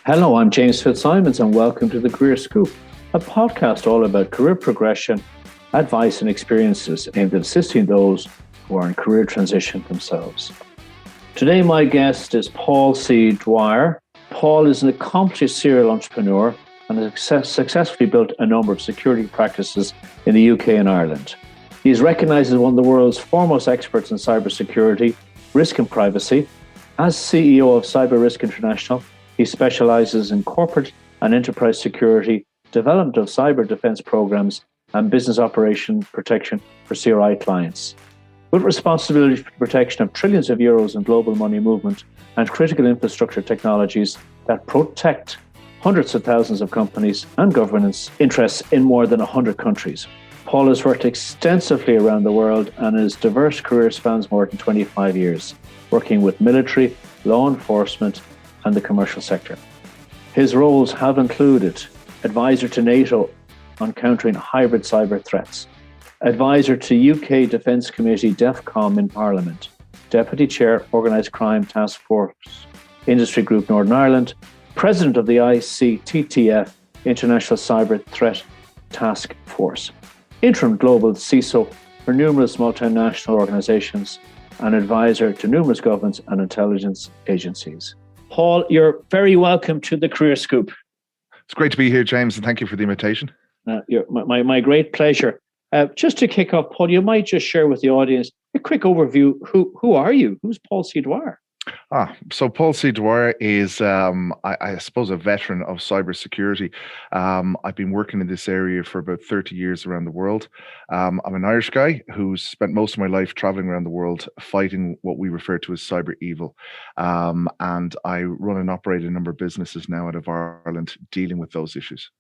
Hello, I'm James Fitzsimons and welcome to the Career Scoop, a podcast all about career progression, advice and experiences aimed at assisting those who are in career transition themselves. Today my guest is Paul C Dwyer. Paul is an accomplished serial entrepreneur and has successfully built a number of security practices in the UK and Ireland. He is recognized as one of the world's foremost experts in cybersecurity, risk and privacy. As CEO of Cyber Risk International, he specialises in corporate and enterprise security, development of cyber defence programs, and business operation protection for CRI clients. With responsibility for the protection of trillions of euros in global money movement and critical infrastructure technologies that protect hundreds of thousands of companies and governance interests in more than 100 countries. Paul has worked extensively around the world and his diverse career spans more than 25 years, working with military, law enforcement, and the commercial sector. His roles have included advisor to NATO on countering hybrid cyber threats, advisor to UK Defence Committee DEFCOM in Parliament, Deputy Chair, Organised Crime Task Force Industry Group Northern Ireland, President of the ICTTF International Cyber Threat Task Force, Interim Global CISO for numerous multinational organisations, and advisor to numerous governments and intelligence agencies. Paul, you're very welcome to the Career Scoop. It's great to be here, James, and thank you for the invitation. My great pleasure. Just to kick off, Paul, you might just share with the audience a quick overview. Who are you? Who's Paul C Dwyer? So Paul C Dwyer is, I suppose, a veteran of cybersecurity. I've been working in this area for about 30 years around the world. I'm an Irish guy who's spent most of my life traveling around the world fighting what we refer to as cyber evil. And I run and operate a number of businesses now out of Ireland dealing with those issues.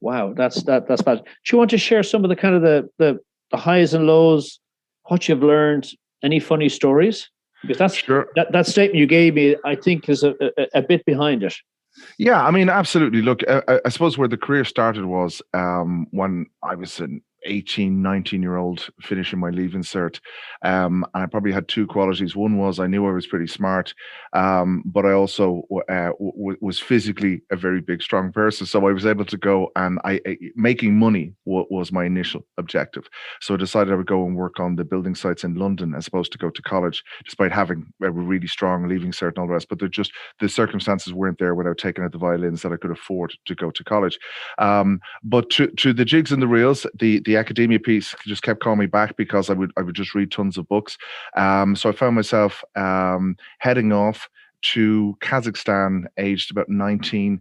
Wow, that's bad. Do you want to share some of the kind of the highs and lows, what you've learned, any funny stories? Because that's sure. That statement you gave me, I think, is a bit behind it. Yeah, I mean, absolutely. Look, I suppose where the career started was when I was an 18, 19-year-old finishing my Leaving Cert. And I probably had two qualities. One was I knew I was pretty smart, but I also was physically a very big, strong person. So I was able to go and making money was my initial objective. So I decided I would go and work on the building sites in London as opposed to go to college, despite having a really strong Leaving Cert and all the rest. But the circumstances weren't there without taking out the violins that I could afford to go to college. But to the jigs and the reels, the academia piece just kept calling me back because I would just read tons of books. So I found myself heading off to Kazakhstan, aged about 19,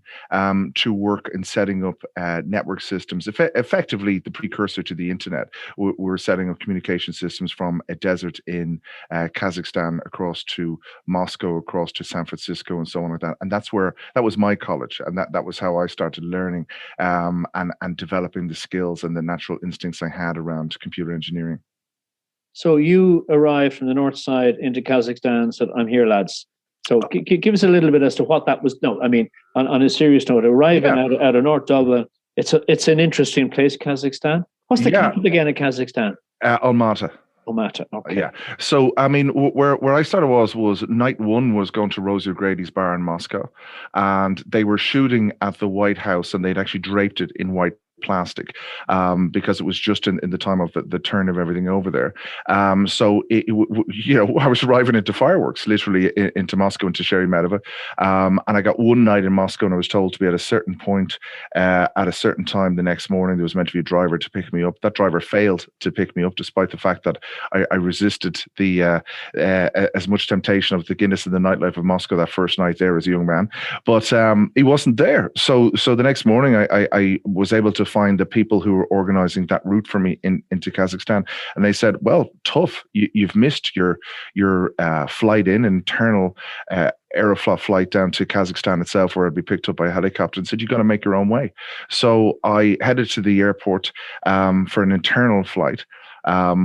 to work in setting up network systems, effectively the precursor to the internet. We're setting up communication systems from a desert in Kazakhstan across to Moscow, across to San Francisco, and so on like that. And that was my college, and that was how I started learning and developing the skills and the natural instincts I had around computer engineering. So you arrived from the north side into Kazakhstan and said, "I'm here, lads." So give us a little bit as to what that was. No, I mean, on a serious note, arriving out of North Dublin, it's an interesting place, Kazakhstan. What's the capital again of Kazakhstan? Almaty. Almaty, okay. Yeah. So, I mean, where I started was night one was going to Rosie O'Grady's bar in Moscow, and they were shooting at the White House, and they'd actually draped it in white plastic because it was just in the time of the turn of everything over there. So I was arriving into fireworks, literally into Moscow, into Sheremetyevo, and I got one night in Moscow, and I was told to be at a certain point at a certain time the next morning. There was meant to be a driver to pick me up. That driver failed to pick me up, despite the fact that I resisted the as much temptation of the Guinness and the nightlife of Moscow that first night there as a young man. But he wasn't there. So the next morning, I was able to find the people who were organizing that route for me into Kazakhstan, and they said, "Well, tough. You've missed your flight internal Aeroflot flight down to Kazakhstan itself, where I'd be picked up by a helicopter, and said, "You've got to make your own way." So I headed to the airport for an internal flight.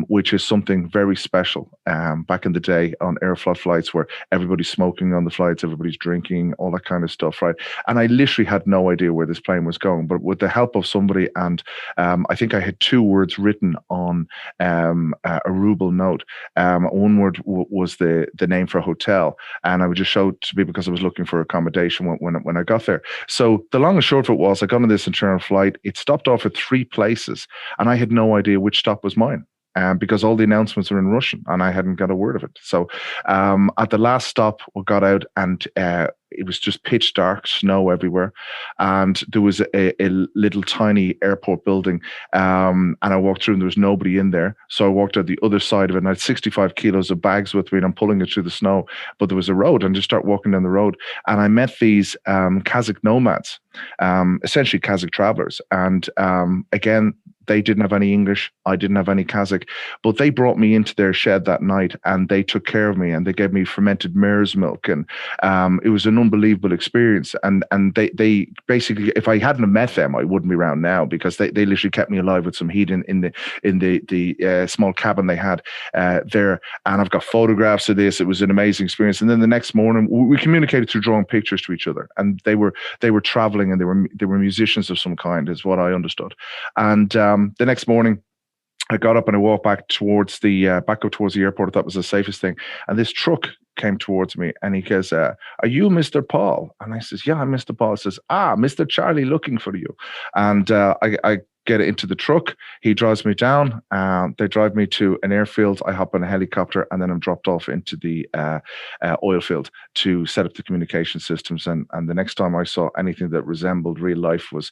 which is something very special. Back in the day on Aeroflot flights where everybody's smoking on the flights, everybody's drinking, all that kind of stuff, right? And I literally had no idea where this plane was going, but with the help of somebody, and I think I had 2 words written on a ruble note. One word was the name for a hotel, and I would just show it to people because I was looking for accommodation when I got there. So the long and short of it was, I got on this internal flight. It stopped off at 3 places, and I had no idea which stop was mine. Because all the announcements were in Russian and I hadn't got a word of it. So at the last stop, we got out, and it was just pitch dark, snow everywhere. And there was a little tiny airport building. And I walked through and there was nobody in there. So I walked out the other side of it, and I had 65 kilos of bags with me, and I'm pulling it through the snow. But there was a road, and I just start walking down the road. And I met these Kazakh nomads, essentially Kazakh travelers. And again, they didn't have any English. I didn't have any Kazakh, but they brought me into their shed that night, and they took care of me, and they gave me fermented mare's milk, and it was an unbelievable experience. And they basically, if I hadn't have met them, I wouldn't be around now, because they literally kept me alive with some heat in the small cabin they had there. And I've got photographs of this. It was an amazing experience. And then the next morning, we communicated through drawing pictures to each other, and they were traveling, and they were musicians of some kind, is what I understood. And the next morning, I got up and I walked back up towards the airport. I thought was the safest thing. And this truck came towards me, and he goes, "Are you Mr. Paul?" And I says, "Yeah, I'm Mr. Paul." He says, "Mr. Charlie looking for you." And I get into the truck. He drives me down. They drive me to an airfield. I hop on a helicopter, and then I'm dropped off into the oil field to set up the communication systems. And the next time I saw anything that resembled real life was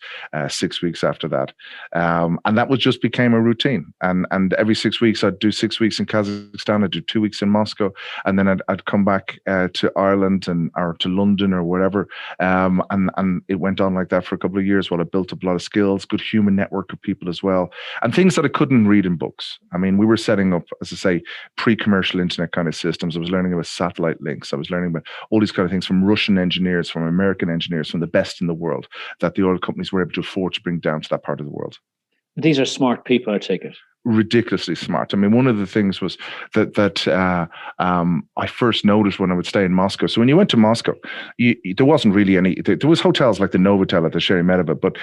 6 weeks after that. And that was just became a routine. And every 6 weeks, I'd do 6 weeks in Kazakhstan. I'd do 2 weeks in Moscow. And then I'd come back to Ireland or to London or wherever. And it went on like that for a couple of years while I built up a lot of skills, good human network of people as well, and things that I couldn't read in books. I mean, we were setting up, as I say, pre-commercial internet kind of systems. I was learning about satellite links. I was learning about all these kind of things from Russian engineers, from American engineers, from the best in the world that the oil companies were able to afford to bring down to that part of the world. These are smart people, I take it. Ridiculously smart. I mean, one of the things was that I first noticed when I would stay in Moscow. So when you went to Moscow, there wasn't really any. There was hotels like the Novotel at the Sheremetyevo, but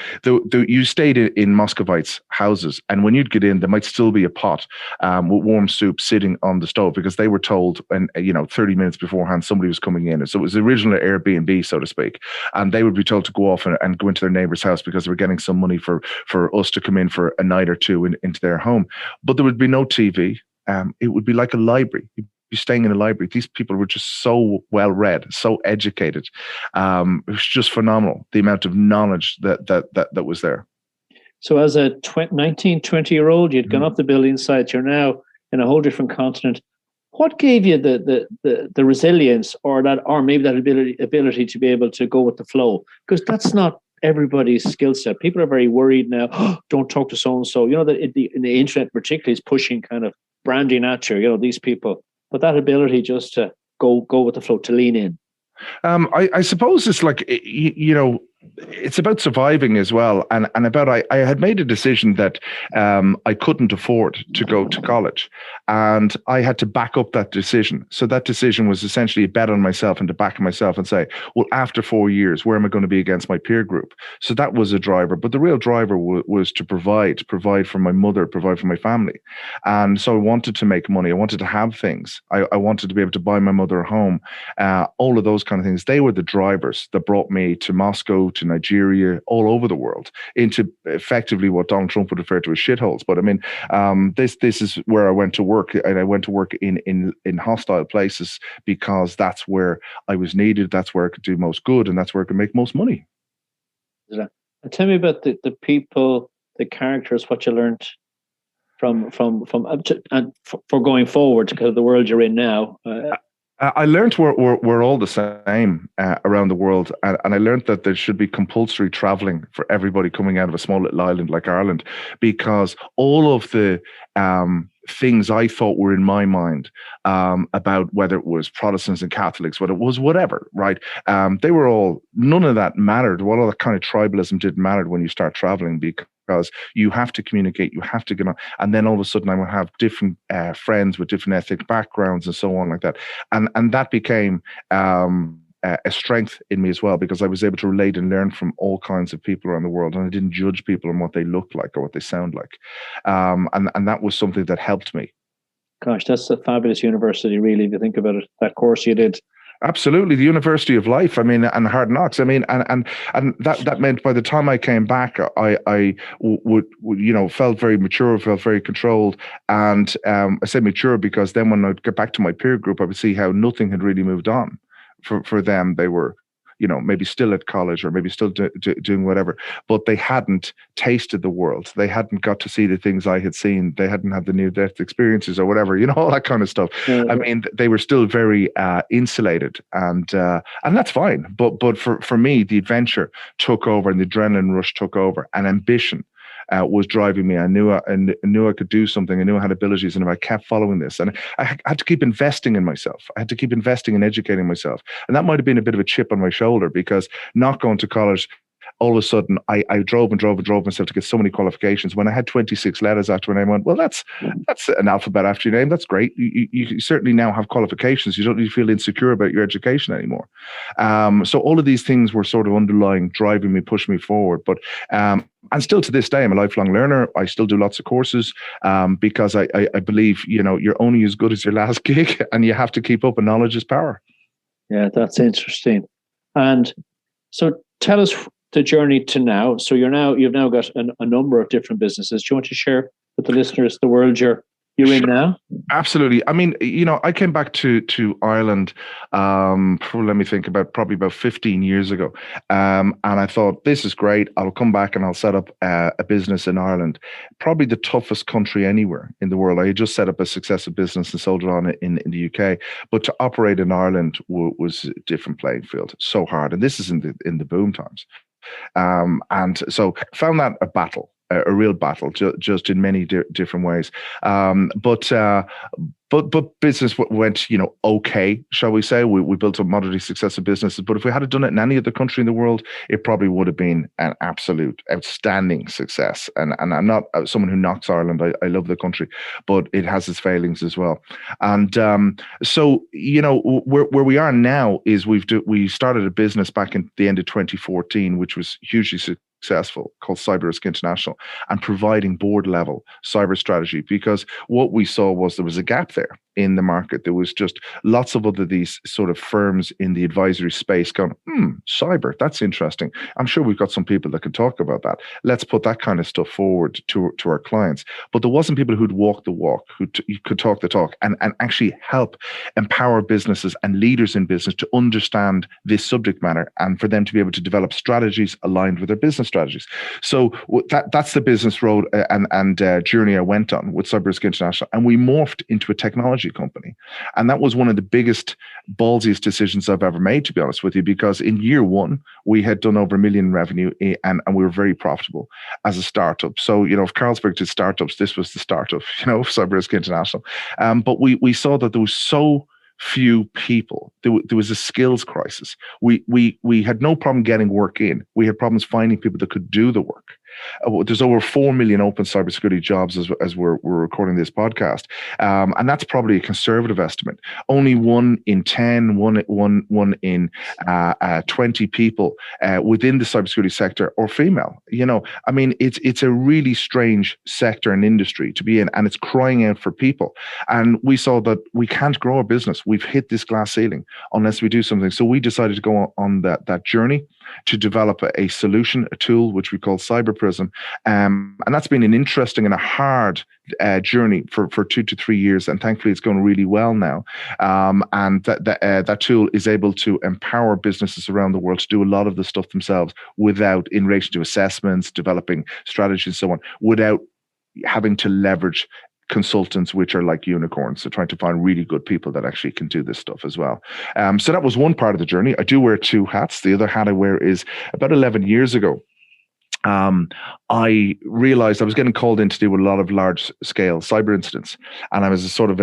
you stayed in Muscovites' houses, and when you'd get in, there might still be a pot with warm soup sitting on the stove, because they were told, and 30 minutes beforehand somebody was coming in. So it was the original Airbnb, so to speak, and they would be told to go off and go into their neighbor's house because they were getting some money for us to come in for a night or two into their home. But there would be no TV. It would be like a library. You'd be staying in a library. These people were just so well read, so educated. It was just phenomenal, the amount of knowledge that was there. So as a 19, 20-year-old, you'd gone up the building site. You're now in a whole different continent. What gave you the resilience, or maybe that ability to be able to go with the flow? Because that's not everybody's skill set. People are very worried now. Oh, don't talk to so and so. That in the internet particularly is pushing kind of branding at you. These people, but that ability just to go with the flow, to lean in. I suppose it's like it's about surviving as well, and about I had made a decision that I couldn't afford to go to college, and I had to back up that decision. So that decision was essentially a bet on myself and to back myself and say, well, after 4 years, where am I going to be against my peer group? So that was a driver, but the real driver was to provide for my mother, provide for my family, and so I wanted to make money. I wanted to have things. I wanted to be able to buy my mother a home. All of those kind of things. They were the drivers that brought me to Moscow, to Nigeria, all over the world, into effectively what Donald Trump would refer to as shitholes. But I mean, this is where I went to work, and I went to work in hostile places because that's where I was needed. That's where I could do most good, and that's where I could make most money. And tell me about the people, the characters, what you learned from and for going forward, because of the world you're in now. I learned we're all the same around the world, and I learned that there should be compulsory traveling for everybody coming out of a small little island like Ireland, because all of the things I thought were in my mind about whether it was Protestants and Catholics, whether it was whatever, right? They were all, none of that mattered. What all that kind of tribalism didn't matter when you start traveling, because because you have to communicate, you have to get on. And then all of a sudden I would have different friends with different ethnic backgrounds and so on like that. And that became a strength in me as well, because I was able to relate and learn from all kinds of people around the world, and I didn't judge people on what they look like or what they sound like. And that was something that helped me. Gosh, that's a fabulous university, really, if you think about it, that course you did. Absolutely, the University of Life. I mean, and hard knocks. I mean, and that meant by the time I came back, I would felt very mature, felt very controlled, and I say mature because then when I'd get back to my peer group, I would see how nothing had really moved on for them. They were, maybe still at college or maybe still doing whatever, but they hadn't tasted the world. They hadn't got to see the things I had seen. They hadn't had the near-death experiences or whatever, all that kind of stuff. I mean, they were still very insulated, and that's fine. But for me, the adventure took over, and the adrenaline rush took over, and ambition was driving me. I knew I could do something. I knew I had abilities, and if I kept following this, and I had to keep investing in myself. I had to keep investing and educating myself, and that might have been a bit of a chip on my shoulder, because not going to college, all of a sudden I drove myself to get so many qualifications. When I had 26 letters after my name, I went, well, that's an alphabet after your name. That's great. You certainly now have qualifications. You don't need to feel insecure about your education anymore. So all of these things were sort of underlying, driving me, pushing me forward. But and still to this day, I'm a lifelong learner. I still do lots of courses because I believe, you're only as good as your last gig, and you have to keep up, and knowledge is power. Yeah, that's interesting. And so tell us the journey to now. So you've now got a number of different businesses. Do you want to share with the listeners the world you're in now? Absolutely. I mean, I came back to Ireland, let me think, probably about 15 years ago. And I thought, this is great. I'll come back and I'll set up a business in Ireland. Probably the toughest country anywhere in the world. I had just set up a successful business and sold it on in the UK. But to operate in Ireland was a different playing field. So hard. And this is in the boom times. And so found that a battle. A real battle, just in many different ways. But business went, okay, shall we say? We built a moderately successful businesses. But if we had done it in any other country in the world, it probably would have been an absolute outstanding success. And I'm not someone who knocks Ireland. I love the country, but it has its failings as well. And so where we are now is we started a business back in the end of 2014, which was hugely successful, called Cyber Risk International, and providing board level cyber strategy, because what we saw was there was a gap there in the market. There was just lots of other these sort of firms in the advisory space going, cyber, that's interesting. I'm sure we've got some people that can talk about that. Let's put that kind of stuff forward to our clients. But there wasn't people who'd walk the walk, who could talk the talk, and actually help empower businesses and leaders in business to understand this subject matter, and for them to be able to develop strategies aligned with their business strategies. So that's the business road and journey I went on with Cyber Risk International, and we morphed into a technology company. And that was one of the biggest, ballsiest decisions I've ever made, to be honest with you, because in year one, we had done over $1 million in revenue, and we were very profitable as a startup. So, if Carlsberg did startups, this was the startup, Cyber Risk International. But we saw that there was so few people. There was a skills crisis. We had no problem getting work in. We had problems finding people that could do the work. There's over 4 million open cybersecurity jobs as we're recording this podcast, and that's probably a conservative estimate. Only 1 in 10, one in 20 people within the cybersecurity sector are female. I mean, it's a really strange sector and industry to be in, and it's crying out for people. And we saw that we can't grow our business. We've hit this glass ceiling unless we do something. So we decided to go on that journey to develop a solution, a tool, which we call Cyberism. And that's been an interesting and a hard journey for 2 to 3 years. And thankfully, it's going really well now. And that tool is able to empower businesses around the world to do a lot of the stuff themselves in relation to assessments, developing strategies, and so on, without having to leverage consultants, which are like unicorns. So trying to find really good people that actually can do this stuff as well. So that was one part of the journey. I do wear 2 hats. The other hat I wear is about 11 years ago. I realized I was getting called in to deal with a lot of large scale cyber incidents. And I was a sort of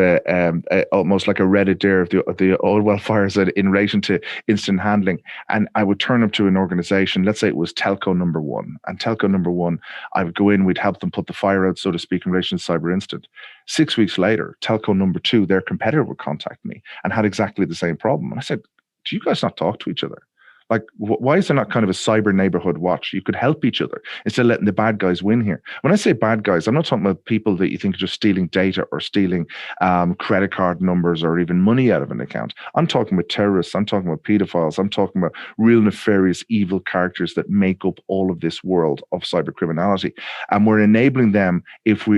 almost like a Reddit there of the oil well fires in relation to incident handling. And I would turn up to an organization, let's say it was telco number one. And telco number one, I would go in, we'd help them put the fire out, so to speak, in relation to cyber incident. 6 weeks later, telco number two, their competitor would contact me and had exactly the same problem. And I said, do you guys not talk to each other? Like, why is there not kind of a cyber neighborhood watch? You could help each other instead of letting the bad guys win here. When I say bad guys, I'm not talking about people that you think are just stealing data or stealing credit card numbers or even money out of an account. I'm talking about terrorists. I'm talking about pedophiles. I'm talking about real nefarious, evil characters that make up all of this world of cyber criminality. And we're enabling them if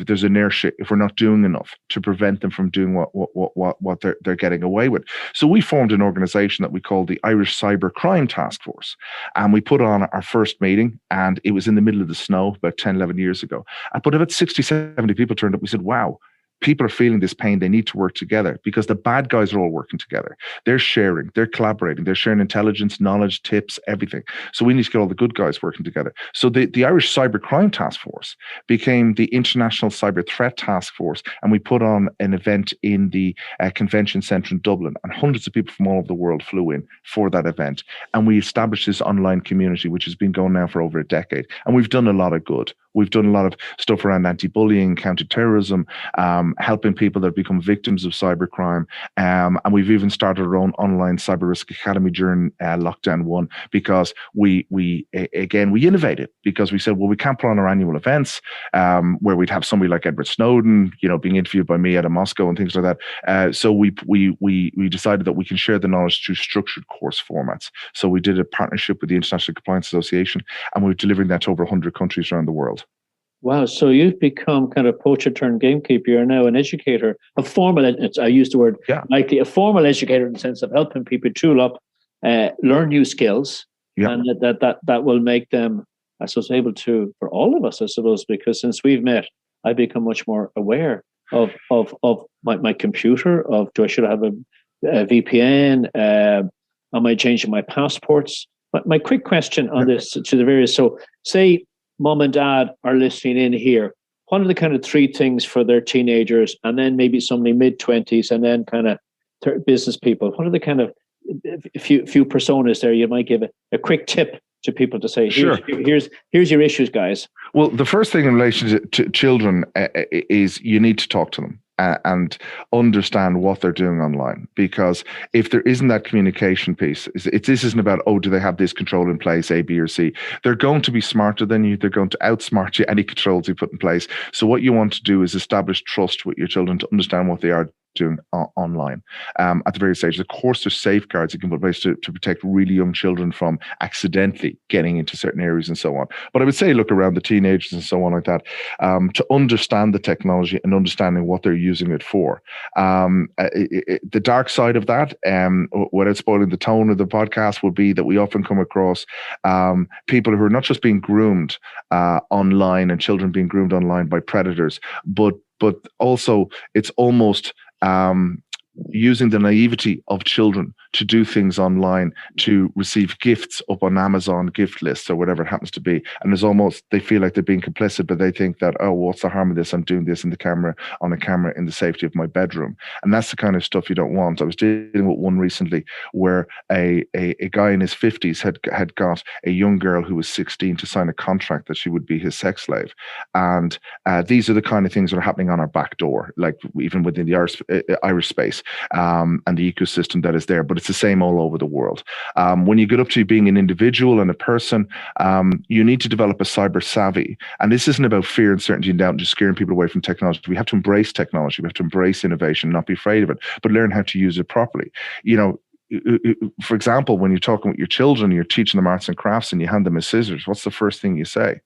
there's inertia, if we're not doing enough to prevent them from doing what they're getting away with. So we formed an organization that we call the Irish Cyber Crime Task Force. And we put on our first meeting, and it was in the middle of the snow about 10, 11 years ago. But about 60, 70 people turned up. We said, wow, people are feeling this pain. They need to work together because the bad guys are all working together. They're sharing, they're collaborating, they're sharing intelligence, knowledge, tips, everything. So we need to get all the good guys working together. So the Irish Cyber Crime Task Force became the International Cyber Threat Task Force, and we put on an event in the convention centre in Dublin, and hundreds of people from all over the world flew in for that event. And we established this online community, which has been going now for over a decade. And we've done a lot of good. We've done a lot of stuff around anti-bullying, counter-terrorism, helping people that become victims of cybercrime. And we've even started our own online cyber risk academy during lockdown one, because we innovated, because we said, well, we can't put on our annual events where we'd have somebody like Edward Snowden, being interviewed by me out of Moscow and things like that. So we decided that we can share the knowledge through structured course formats. So we did a partnership with the International Compliance Association, and we're delivering that to over 100 countries around the world. Wow, so you've become kind of poacher turned gamekeeper. You're now an educator, a formal, I use the word lightly, a formal educator in the sense of helping people tool up, learn new skills, and that will make them, I suppose, able to, for all of us, I suppose, because since we've met, I've become much more aware of my computer, do I should have a VPN, am I changing my passports? But my quick question on this to the various, so say, Mom and Dad are listening in here. What are the kind of three things for their teenagers, and then maybe somebody mid-20s, and then kind of business people? What are the kind of few personas there you might give a quick tip to people to say, here's your issues, guys? Well, the first thing in relation to children is you need to talk to them and understand what they're doing online. Because if there isn't that communication piece, this isn't about, do they have this control in place, A, B, or C? They're going to be smarter than you. They're going to outsmart you, any controls you put in place. So what you want to do is establish trust with your children to understand what they are doing online at the various stages. Of course, there's safeguards you can put in place to protect really young children from accidentally getting into certain areas and so on. But I would say look around the teenagers and so on like that, to understand the technology and understanding what they're using it for. The dark side of that, without spoiling the tone of the podcast, would be that we often come across people who are not just being groomed online, and children being groomed online by predators, but also it's almost using the naivety of children to do things online, to receive gifts up on Amazon gift lists or whatever it happens to be. And there's almost, they feel like they're being complicit, but they think that, what's the harm of this? I'm doing this on a camera in the safety of my bedroom. And that's the kind of stuff you don't want. I was dealing with one recently where a guy in his 50s had got a young girl who was 16 to sign a contract that she would be his sex slave. And these are the kind of things that are happening on our back door, like even within the Irish space and the ecosystem that is there. But it's the same all over the world. When you get up to being an individual and a person, you need to develop a cyber savvy. And this isn't about fear, uncertainty, and doubt, and just scaring people away from technology. We have to embrace technology. We have to embrace innovation, not be afraid of it, but learn how to use it properly. For example, when you're talking with your children, you're teaching them arts and crafts and you hand them a scissors, what's the first thing you say?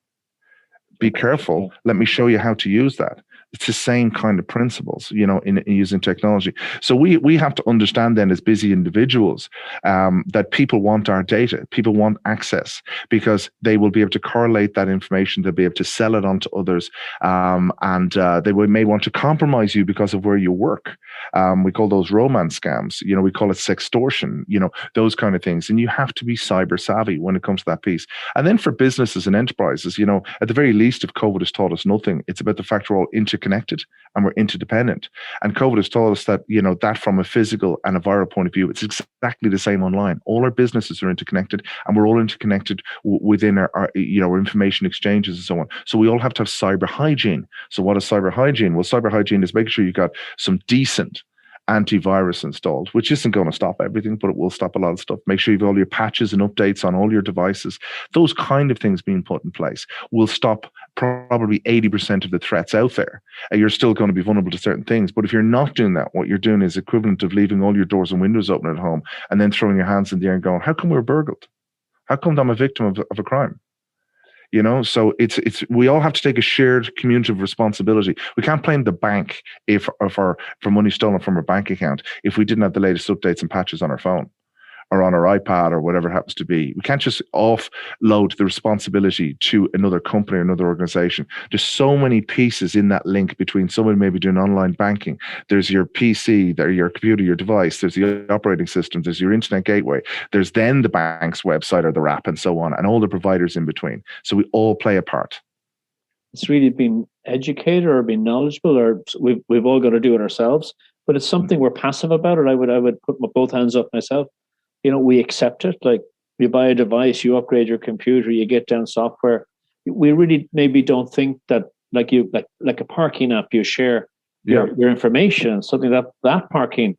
Be careful. Let me show you how to use that. It's the same kind of principles, in using technology. So we have to understand then as busy individuals that people want our data, people want access, because they will be able to correlate that information, they'll be able to sell it on to others, and they may want to compromise you because of where you work. We call those romance scams, we call it sextortion, those kind of things. And you have to be cyber savvy when it comes to that piece. And then for businesses and enterprises, at the very least, if COVID has taught us nothing, it's about the fact we're all interconnected and we're interdependent. And COVID has taught us that, that from a physical and a viral point of view, it's exactly the same online. All our businesses are interconnected, and we're all interconnected within our information exchanges and so on. So we all have to have cyber hygiene. So what is cyber hygiene? Well, cyber hygiene is making sure you've got some decent antivirus installed, which isn't going to stop everything, but it will stop a lot of stuff. Make sure you have all your patches and updates on all your devices. Those kind of things being put in place will stop probably 80% of the threats out there. You're still going to be vulnerable to certain things, but if you're not doing that, what you're doing is equivalent of leaving all your doors and windows open at home and then throwing your hands in the air and going, how come we're burgled? How come I'm a victim of a crime? So it's we all have to take a shared community responsibility. We can't blame the bank for money stolen from our bank account if we didn't have the latest updates and patches on our phone or on our iPad or whatever it happens to be. We can't just offload the responsibility to another company or another organization. There's so many pieces in that link between someone maybe doing online banking. There's your PC, there's your computer, your device, there's the operating system, there's your internet gateway, there's then the bank's website or the app and so on, and all the providers in between. So we all play a part. It's really been educated or been knowledgeable, or we've all got to do it ourselves, but it's something we're passive about it. I would put both hands up myself. We accept it. Like, you buy a device, you upgrade your computer, you get down software. We really maybe don't think that, like a parking app, you share your information, something that parking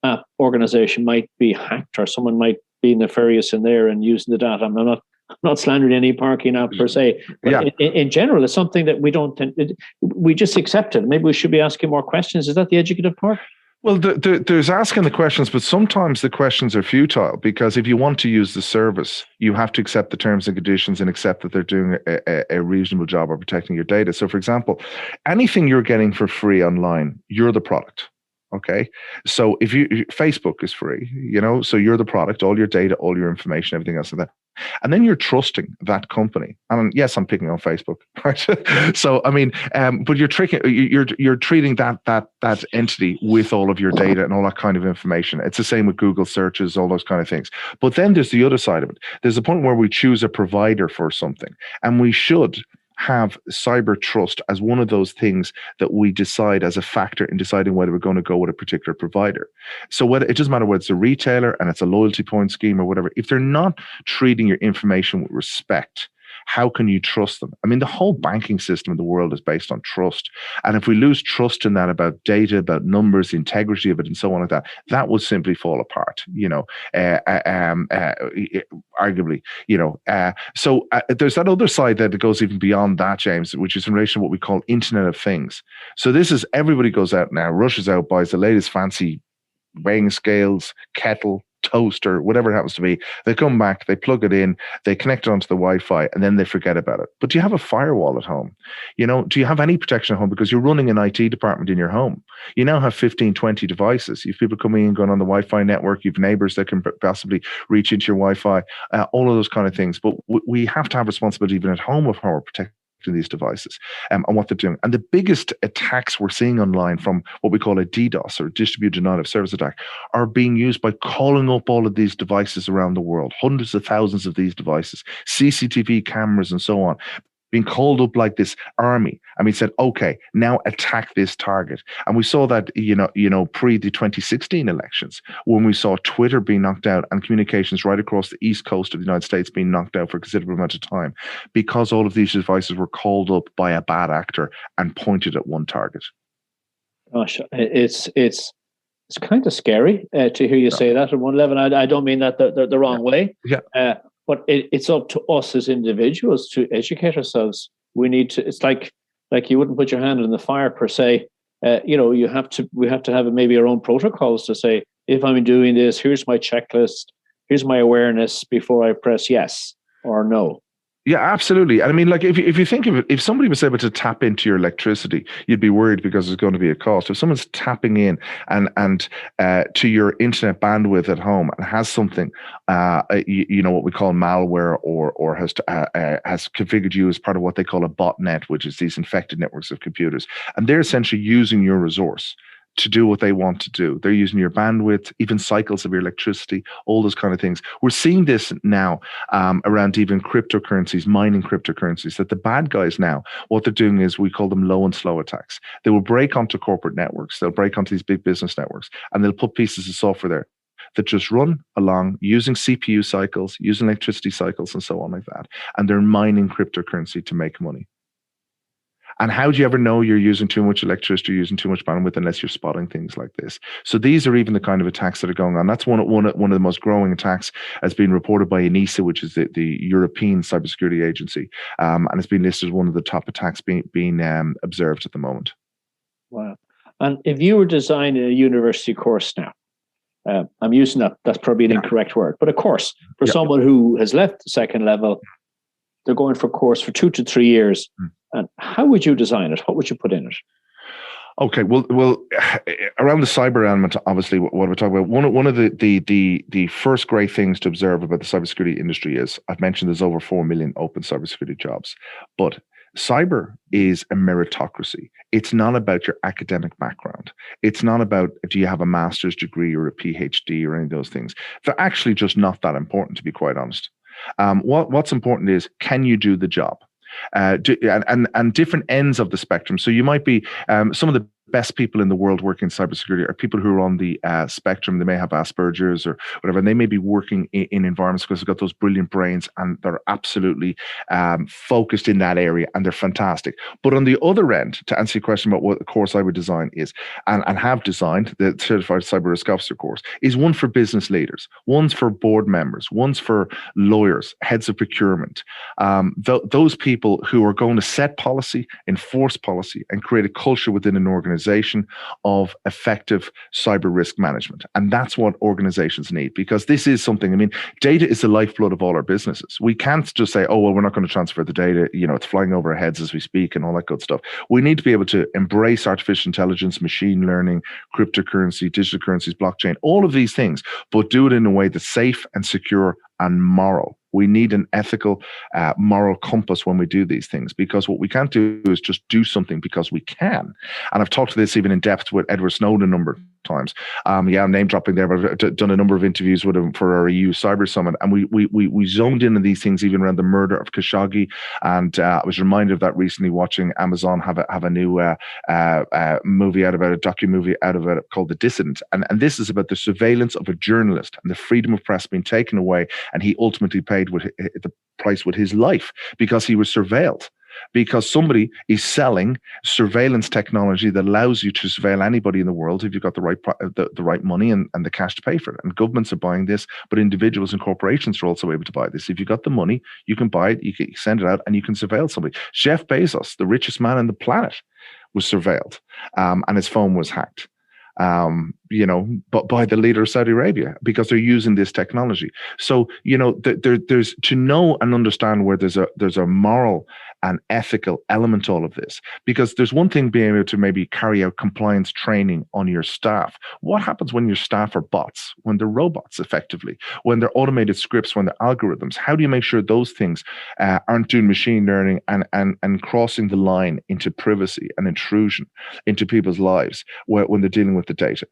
app organization might be hacked, or someone might be nefarious in there and using the data. I'm not slandering any parking app per se, but in general, it's something that we don't think, we just accept it. Maybe we should be asking more questions. Is that the educative part? Well, there's asking the questions, but sometimes the questions are futile, because if you want to use the service, you have to accept the terms and conditions and accept that they're doing a reasonable job of protecting your data. So, for example, anything you're getting for free online, you're the product. Okay. So Facebook is free, so you're the product, all your data, all your information, everything else like that. And then you're trusting that company. And yes, I'm picking on Facebook, right? So, but you're treating that entity with all of your data and all that kind of information. It's the same with Google searches, all those kind of things. But then there's the other side of it. There's a point where we choose a provider for something, and we should have cyber trust as one of those things that we decide as a factor in deciding whether we're going to go with a particular provider. So it doesn't matter whether it's a retailer and it's a loyalty point scheme or whatever, if they're not treating your information with respect, how can you trust them? The whole banking system in the world is based on trust. And if we lose trust in that about data, about numbers, the integrity of it, and so on like that, that will simply fall apart, arguably, So there's that other side that goes even beyond that, James, which is in relation to what we call Internet of Things. So this is, everybody goes out now, rushes out, buys the latest fancy weighing scales, kettle, toaster, whatever it happens to be. They come back, they plug it in, they connect it onto the Wi-Fi, and then they forget about it. But do you have a firewall at home? Do you have any protection at home? Because you're running an IT department in your home. You now have 15, 20 devices. You have people coming in, going on the Wi-Fi network. You have neighbors that can possibly reach into your Wi-Fi, all of those kind of things. But we have to have responsibility even at home of how we're protecting these devices and what they're doing. And the biggest attacks we're seeing online from what we call a DDoS, or distributed denial of service attack, are being used by calling up all of these devices around the world, hundreds of thousands of these devices, CCTV cameras and so on, being called up like this army. Said, okay, now attack this target. And we saw that, pre the 2016 elections, when we saw Twitter being knocked out and communications right across the East Coast of the United States being knocked out for a considerable amount of time, because all of these devices were called up by a bad actor and pointed at one target. Gosh, it's kind of scary to hear you say that at one level. I don't mean that the wrong way. Yeah. But it's up to us as individuals to educate ourselves. We need to. It's like you wouldn't put your hand in the fire per se. We have to have maybe our own protocols to say, if I'm doing this, here's my checklist, here's my awareness before I press yes or no. Yeah, absolutely. And I mean, like, if you think of it, if somebody was able to tap into your electricity, you'd be worried because there's going to be a cost. If someone's tapping in and to your internet bandwidth at home and has something, what we call malware, or has configured you as part of what they call a botnet, which is these infected networks of computers, and they're essentially using your resource to do what they want to do. They're using your bandwidth, even cycles of your electricity, all those kind of things. We're seeing this now around even cryptocurrencies, mining cryptocurrencies, that the bad guys now, what they're doing is, we call them low and slow attacks. They will break onto corporate networks, they'll break onto these big business networks, and they'll put pieces of software there that just run along using CPU cycles, using electricity cycles, and so on like that. And they're mining cryptocurrency to make money. And how do you ever know you're using too much electricity, you're using too much bandwidth, unless you're spotting things like this? So these are even the kind of attacks that are going on. That's one of the most growing attacks, has been reported by NISA, which is the European Cybersecurity Agency, and it's been listed as one of the top attacks being observed at the moment. Wow. And if you were designing a university course now, I'm using that's probably an incorrect word, but a course for someone who has left the second level, they're going for a course for 2 to 3 years. And how would you design it? What would you put in it? Okay, well, around the cyber element, obviously, what we're talking about, one of the first great things to observe about the cybersecurity industry is, I've mentioned there's over 4 million open cybersecurity jobs, but cyber is a meritocracy. It's not about your academic background. It's not about, do you have a master's degree or a PhD or any of those things. They're actually just not that important, to be quite honest. What's important is, can you do the job? And different ends of the spectrum. So you might be some of the best people in the world working in cybersecurity are people who are on the spectrum. They may have Asperger's or whatever, and they may be working in environments because they've got those brilliant brains and they're absolutely focused in that area, and they're fantastic. But on the other end, to answer your question about what the course I would design is, and have designed, the Certified Cyber Risk Officer course, is one for business leaders, one's for board members, one's for lawyers, heads of procurement, those people who are going to set policy, enforce policy, and create a culture within an organization of effective cyber risk management. And that's what organizations need, because this is something, I mean, data is the lifeblood of all our businesses. We can't just say, oh, well, we're not going to transfer the data, it's flying over our heads as we speak and all that good stuff. We need to be able to embrace artificial intelligence, machine learning, cryptocurrency, digital currencies, blockchain, all of these things, but do it in a way that's safe and secure and moral. We need an ethical, moral compass when we do these things, because what we can't do is just do something because we can. And I've talked to this even in depth with Edward Snowden a number of times. I'm name dropping there, but I've done a number of interviews with him for our EU Cyber Summit, and we zoned in on these things, even around the murder of Khashoggi. And I was reminded of that recently watching Amazon have a new movie out about it, docu-movie out of it called The Dissident. And this is about the surveillance of a journalist and the freedom of press being taken away, and he ultimately paid the price with his life because he was surveilled. Because somebody is selling surveillance technology that allows you to surveil anybody in the world if you've got the right money and the cash to pay for it. And governments are buying this, but individuals and corporations are also able to buy this. If you've got the money, you can buy it, you can send it out, and you can surveil somebody. Jeff Bezos, the richest man on the planet, was surveilled, and his phone was hacked. But by the leader of Saudi Arabia, because they're using this technology. So, there's to know and understand where there's a moral and ethical element to all of this, because there's one thing being able to maybe carry out compliance training on your staff. What happens when your staff are bots, when they're robots, effectively, when they're automated scripts, when they're algorithms? How do you make sure those things aren't doing machine learning and crossing the line into privacy and intrusion into people's lives when they're dealing with the data?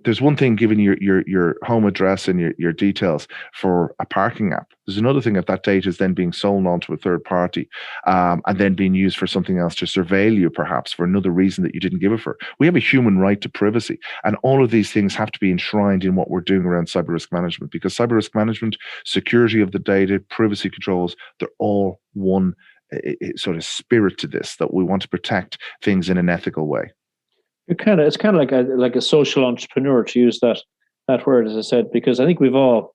There's one thing giving your home address and your details for a parking app. There's another thing if that data is then being sold on to a third party and then being used for something else, to surveil you perhaps for another reason that you didn't give it for. We have a human right to privacy, and all of these things have to be enshrined in what we're doing around cyber risk management, because cyber risk management, security of the data, privacy controls, they're all one sort of spirit to this, that we want to protect things in an ethical way. It's kind of like a social entrepreneur, to use that word, as I said, because I think we've all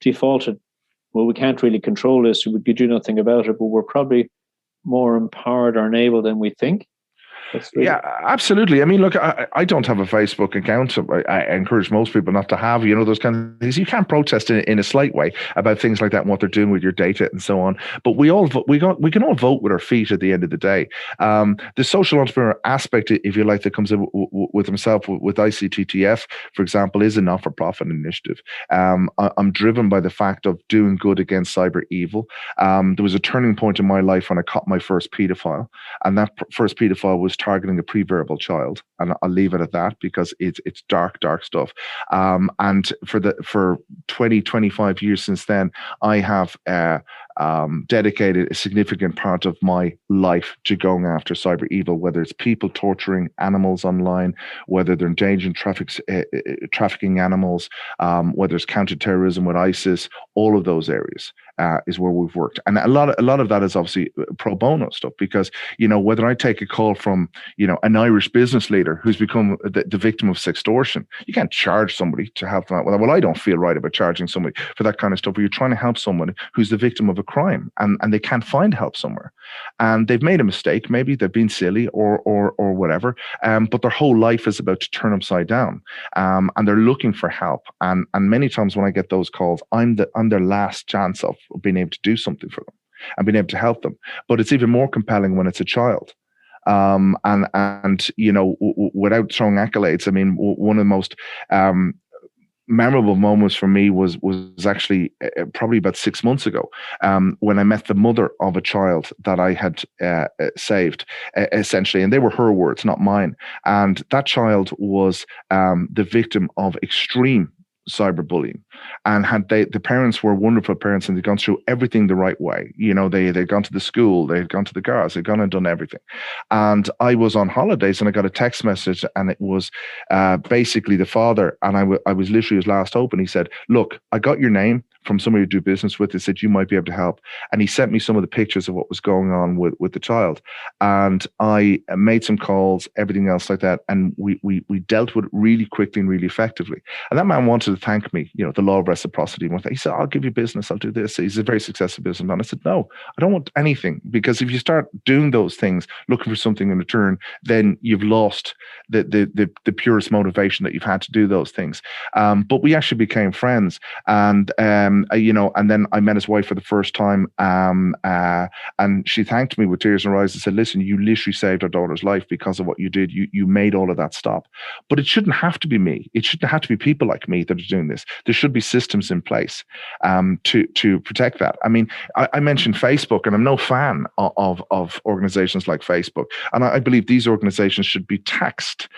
defaulted. Well, we can't really control this; we could do nothing about it. But we're probably more empowered or enabled than we think. That's really... Yeah, absolutely. I mean, look, I don't have a Facebook account. I encourage most people not to have, those kind of things. You can't protest in a slight way about things like that and what they're doing with your data and so on. But we can all vote with our feet at the end of the day. The social entrepreneur aspect, if you like, that comes in with himself with ICTTF, for example, is a not-for-profit initiative. I'm driven by the fact of doing good against cyber evil. There was a turning point in my life when I caught my first paedophile, and that first paedophile was targeting a pre-verbal child, and I'll leave it at that because it's dark stuff. And for 25 years since then, I have dedicated a significant part of my life to going after cyber evil, whether it's people torturing animals online, whether they're endangering trafficking animals, whether it's counter-terrorism with ISIS. All of those areas is where we've worked, and a lot of that is obviously pro bono stuff, because whether I take a call from an Irish business leader who's become the victim of sextortion, you can't charge somebody to help them out. Well, I don't feel right about charging somebody for that kind of stuff. Where you're trying to help somebody who's the victim of a crime, and they can't find help somewhere, and they've made a mistake, maybe they've been silly or whatever, but their whole life is about to turn upside down, and they're looking for help. And many times when I get those calls, I'm their last chance of being able to do something for them and being able to help them. But it's even more compelling when it's a child. And without throwing accolades, I mean, one of the most memorable moments for me was actually probably about 6 months ago, when I met the mother of a child that I had saved, essentially, and they were her words, not mine. And that child was the victim of extreme cyberbullying, and the parents were wonderful parents, and they'd gone through everything the right way. They'd gone to the school, they'd gone to the guards, they'd gone and done everything. And I was on holidays, and I got a text message, and it was basically the father, and I was literally his last hope. And he said, "Look, I got your name from somebody to do business with. They said you might be able to help." And he sent me some of the pictures of what was going on with the child, and I made some calls, everything else like that, and we dealt with it really quickly and really effectively. And that man wanted to thank me, the law of reciprocity. He said, "I'll give you business, I'll do this." He's a very successful businessman. I said, "No, I don't want anything, because if you start doing those things, looking for something in return, then you've lost the purest motivation that you've had to do those things." But we actually became friends, and and then I met his wife for the first time, and she thanked me with tears in her eyes and said, "Listen, you literally saved our daughter's life because of what you did. You made all of that stop." But it shouldn't have to be me. It shouldn't have to be people like me that are doing this. There should be systems in place to protect that. I mean, I mentioned Facebook, and I'm no fan of organizations like Facebook, and I believe these organizations should be taxed,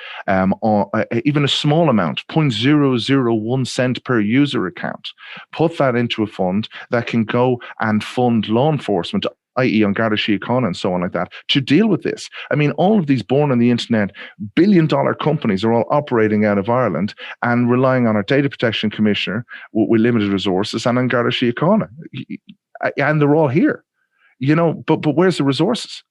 or even a small amount, 0.001 cent per user account. Put that into a fund that can go and fund law enforcement, i.e. on Garda Síochána and so on like that, to deal with this. I mean, all of these born on the internet billion-dollar companies are all operating out of Ireland and relying on our data protection commissioner with limited resources, and on Garda Síochána, and they're all here, but where's the resources?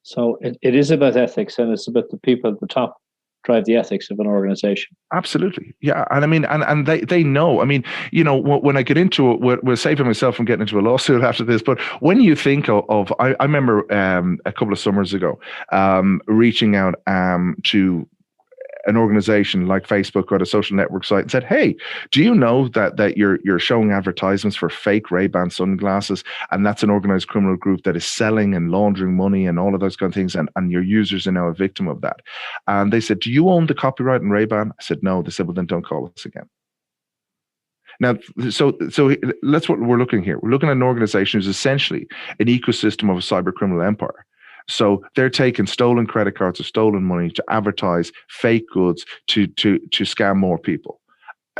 So it is about ethics, and it's about the people at the top drive the ethics of an organization. Absolutely. Yeah. And I mean, and they know, I mean, when I get into it, we're saving myself from getting into a lawsuit after this, but when you think of I remember a couple of summers ago, reaching out to an organization like Facebook or a social network site and said, "Hey, do you know that you're showing advertisements for fake Ray-Ban sunglasses, and that's an organized criminal group that is selling and laundering money and all of those kind of things, and your users are now a victim of that?" And they said, "Do you own the copyright in Ray-Ban?" I said, "No." They said, "Well, then don't call us again." Now, so that's what we're looking here. We're looking at an organization who's essentially an ecosystem of a cyber criminal empire. So they're taking stolen credit cards or stolen money to advertise fake goods to scam more people.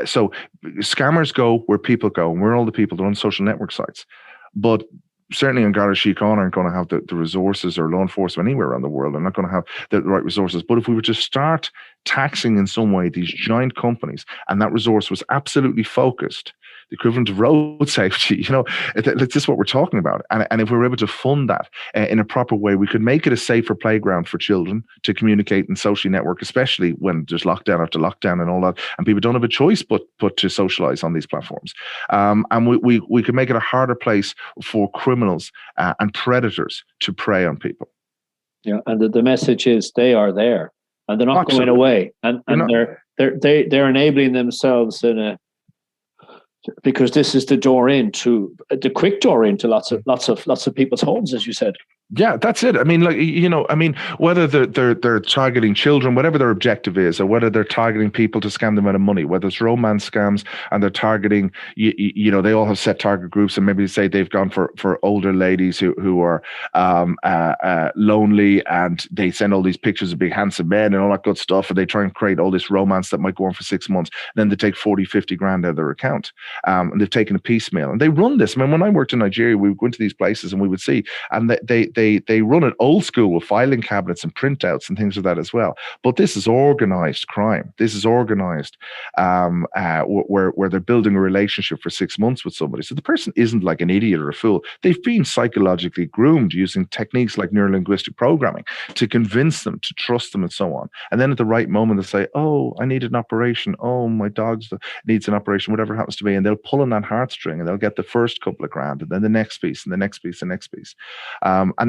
So scammers go where people go, and we're all the people that run social network sites. But certainly in Garda Síochána aren't going to have the resources, or law enforcement anywhere around the world are not going to have the right resources. But if we were to start taxing in some way these giant companies, and that resource was absolutely focused, the equivalent of road safety, it's just what we're talking about. And if we were able to fund that in a proper way, we could make it a safer playground for children to communicate and socially network, especially when there's lockdown after lockdown and all that, and people don't have a choice but to socialize on these platforms. And we could make it a harder place for criminals and predators to prey on people. Yeah, and the message is they are there, and they're not Absolutely. going away, and they're enabling themselves because this is the quick door into lots of people's homes, as you said. Yeah, that's it. I mean, whether they're targeting children, whatever their objective is, or whether they're targeting people to scam them out of money, whether it's romance scams and they're targeting, they all have set target groups, and maybe say they've gone for older ladies who are lonely, and they send all these pictures of big handsome men and all that good stuff, and they try and create all this romance that might go on for 6 months. And then they take 40, 50 grand out of their account, and they've taken a piecemeal, and they run this. I mean, when I worked in Nigeria, we would go into these places and we would see, and they run it old school with filing cabinets and printouts and things like that as well. But this is organized crime. This is organized, where they're building a relationship for 6 months with somebody. So the person isn't like an idiot or a fool. They've been psychologically groomed using techniques like neurolinguistic programming to convince them to trust them and so on. And then at the right moment, they say, "Oh, I need an operation. Oh, my dog needs an operation," whatever it happens to be. And they'll pull on that heartstring, and they'll get the first couple of grand, and then the next piece, and the next piece, and the next piece.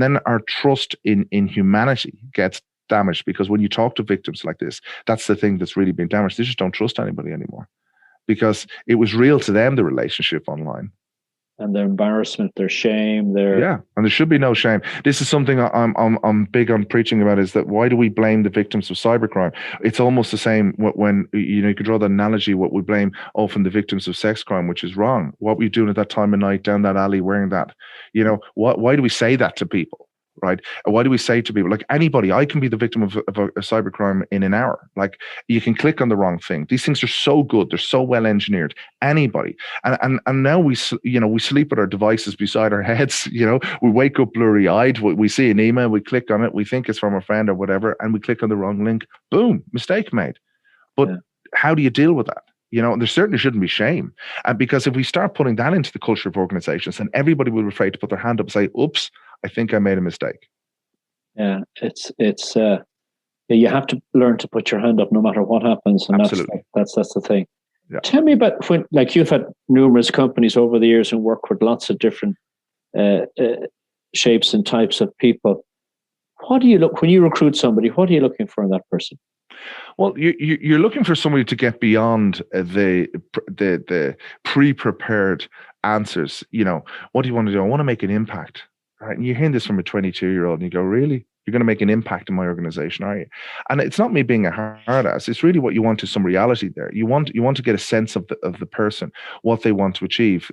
And then our trust in humanity gets damaged, because when you talk to victims like this, that's the thing that's really been damaged. They just don't trust anybody anymore, because it was real to them, the relationship online. And their embarrassment, their shame, and there should be no shame. This is something I'm big on preaching about, is that why do we blame the victims of cybercrime? It's almost the same when you could draw the analogy, what we blame often the victims of sex crime, which is wrong. What were you doing at that time of night down that alley wearing that? Why do we say that to people? Right? Why do we say to people, like anybody, I can be the victim of a cybercrime in an hour. Like, you can click on the wrong thing. These things are so good. They're so well engineered. Anybody. And now we sleep with our devices beside our heads. We wake up blurry eyed. We see an email, we click on it. We think it's from a friend or whatever. And we click on the wrong link. Boom, mistake made. But how do you deal with that? There certainly shouldn't be shame. And because if we start putting that into the culture of organizations, then everybody will be afraid to put their hand up and say, "Oops, I think I made a mistake." Yeah, it's you have to learn to put your hand up no matter what happens, and Absolutely. that's the thing. Yeah. Tell me about when, like, you've had numerous companies over the years and worked with lots of different shapes and types of people. What do you look when you recruit somebody? What are you looking for in that person? Well, you're looking for somebody to get beyond the pre-prepared answers. What do you want to do? I want to make an impact, right? And you hear this from a 22-year-old, and you go, "Really? You're going to make an impact in my organization, are you?" And it's not me being a hard ass. It's really what you want is some reality there. You want to get a sense of the person, what they want to achieve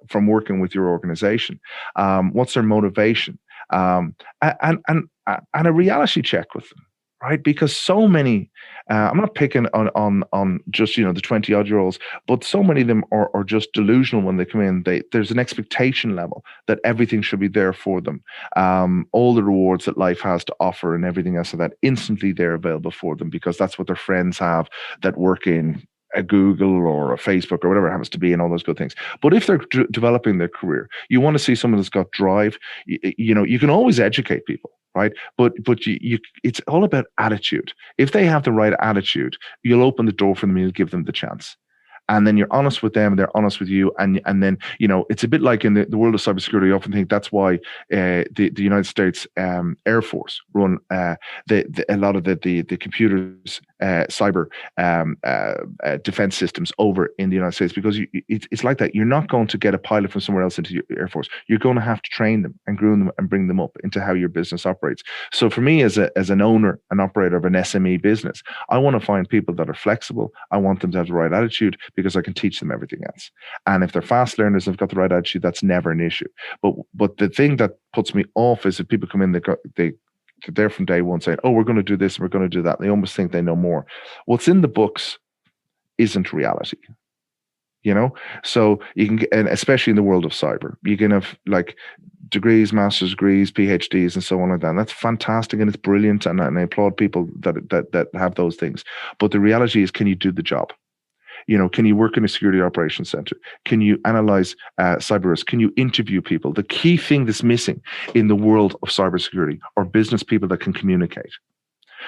from working with your organization. What's their motivation? And a reality check with them. Right, because so many, I'm not picking on just the 20-odd-year-olds, but so many of them are just delusional when they come in. There's an expectation level that everything should be there for them, all the rewards that life has to offer and everything else, so that instantly they're available for them, because that's what their friends have that work in a Google or a Facebook or whatever it happens to be, and all those good things. But if they're developing their career, you want to see someone that's got drive. You can always educate people, right? But it's all about attitude. If they have the right attitude, you'll open the door for them and you'll give them the chance. And then you're honest with them, and they're honest with you, and then it's a bit like in the world of cybersecurity. I often think that's why the United States Air Force run a lot of the computers cyber defense systems over in the United States, because it's like that. You're not going to get a pilot from somewhere else into your Air Force. You're going to have to train them and groom them and bring them up into how your business operates. So for me, as an owner, an operator of an SME business, I want to find people that are flexible. I want them to have the right attitude, because I can teach them everything else. And if they're fast learners and have got the right attitude, that's never an issue. But the thing that puts me off is if people come in, they're there from day one saying, "Oh, we're going to do this and we're going to do that." They almost think they know more. What's in the books isn't reality. So you can, and especially in the world of cyber, you can have like degrees, master's degrees, PhDs, and so on like that. And that's fantastic and it's brilliant, and I applaud people that have those things. But the reality is, can you do the job? Can you work in a security operations center? Can you analyze cyber risk? Can you interview people? The key thing that's missing in the world of cybersecurity are business people that can communicate.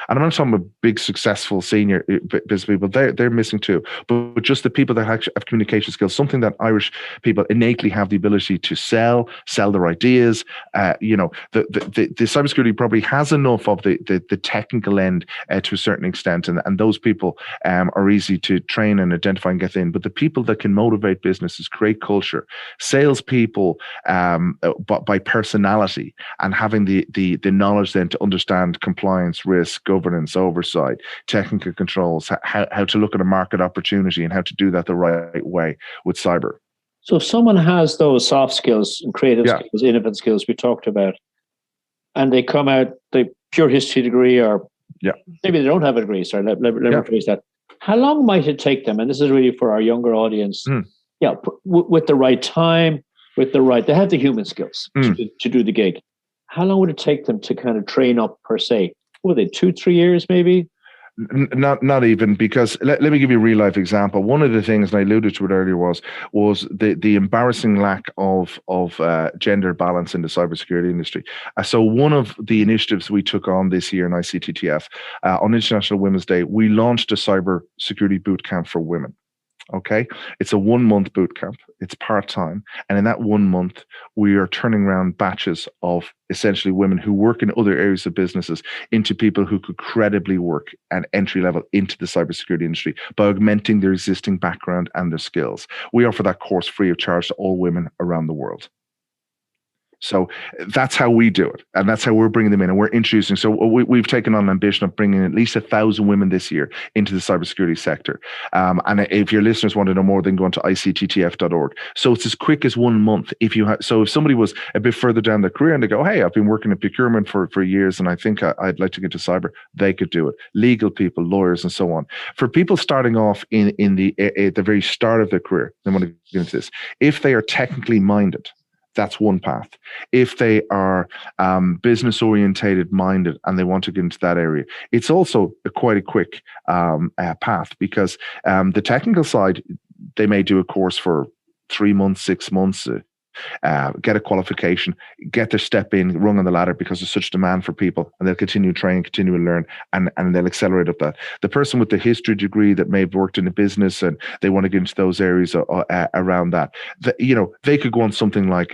And I'm not talking about big, successful senior business people. They're missing too. But just the people that have communication skills, something that Irish people innately have the ability to sell their ideas. The cybersecurity probably has enough of the technical end to a certain extent, and those people are easy to train and identify and get in. But the people that can motivate businesses, create culture, salespeople by personality, and having the knowledge then to understand compliance, risk, governance, oversight, technical controls, how to look at a market opportunity and how to do that the right way with cyber. So if someone has those soft skills and creative skills, innovative skills we talked about, and they come out the pure history degree, or maybe they don't have a degree, sorry, let me rephrase that. How long might it take them? And this is really for our younger audience. With the right time, they have the human skills to do the gig. How long would it take them to kind of train up per se? Were they 2-3 years maybe? Not even, because let me give you a real life example. One of the things, and I alluded to it earlier, was the embarrassing lack of gender balance in the cybersecurity industry. So one of the initiatives we took on this year in ICTTF on International Women's Day, we launched a cyber security boot camp for women. Okay, it's a 1-month boot camp. It's part-time, and in that 1 month, we are turning around batches of essentially women who work in other areas of businesses into people who could credibly work at entry level into the cybersecurity industry by augmenting their existing background and their skills. We offer that course free of charge to all women around the world. So that's how we do it, and that's how we're bringing them in, and we're introducing. So we've taken on an ambition of bringing at least 1,000 women this year into the cybersecurity sector. And if your listeners want to know more, then go on to ICTTF.org. So it's as quick as 1 month. If somebody was a bit further down their career and they go, hey, I've been working in procurement for years, and I think I'd like to get to cyber, they could do it. Legal people, lawyers, and so on. For people starting off at the very start of their career, they want to get into this. If they are technically minded, that's one path. If they are business orientated minded and they want to get into that area, it's also quite a quick path, because the technical side, they may do a course for 3 months, 6 months, get a qualification, get their step in, rung on the ladder, because there's such demand for people, and they'll continue to train, continue to learn, and they'll accelerate up that. The person with the history degree that may have worked in a business and they want to get into those areas around that, they could go on something like,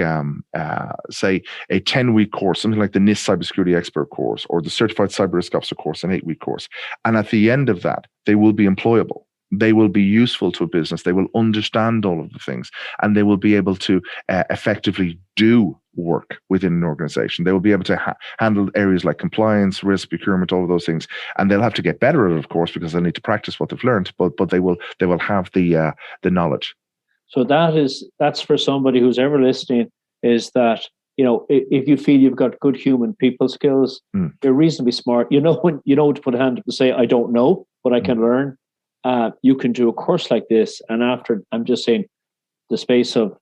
say, a 10-week course, something like the NIST Cybersecurity Expert course or the Certified Cyber Risk Officer course, an 8-week course. And at the end of that, they will be employable. They will be useful to a business. They will understand all of the things, and they will be able to effectively do work within an organization. They will be able to handle areas like compliance, risk, procurement, all of those things. And they'll have to get better at it, of course, because they'll need to practice what they've learned, but they will have the knowledge. So that's for somebody who's ever listening, is that, if you feel you've got good human people skills, you're reasonably smart. When you know to put a hand up and say, I don't know, but I can learn. You can do a course like this, and after, I'm just saying, the space of